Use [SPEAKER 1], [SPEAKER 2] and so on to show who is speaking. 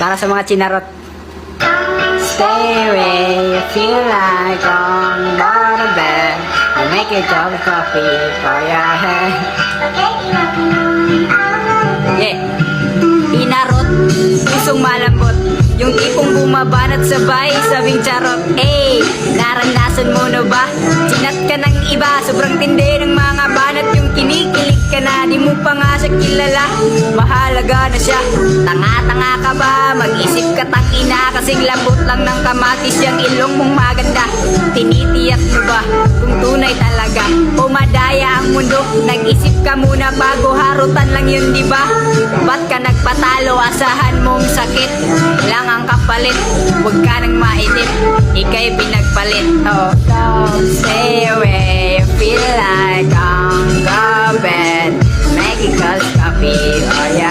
[SPEAKER 1] Para sa mga chinarot. Stay away, you feel like on the bed. I make a cup of coffee for your head. Yeah. Inarot, pusong malambot. Yung tipong bumabanat sabay, sabing charot. Eh, naranasan mo na ba? Sinat ka ng iba, sobrang tindi ng mga banat. Yung kinikilig ka na, di mo pa nga siya kilala. Mahalaga na siya, tanga-tanga ka ba? Mag-isip ka tangina, kasing lambot lang ng kamatis. Yung ilong mong maganda, tinitiyak mo ba? Kung tunay talaga, pumadaya ang mundo. Nag-isip ka muna bago harutan lang yun, di ba? Ba't ka nagpatalo, asahan mong sakit? Lang ang kapalit, huwag ka nang maitip, ika'y pinagpalit. Oh, don't stay away, feel like on the bed, make it cause coffee, oh yeah.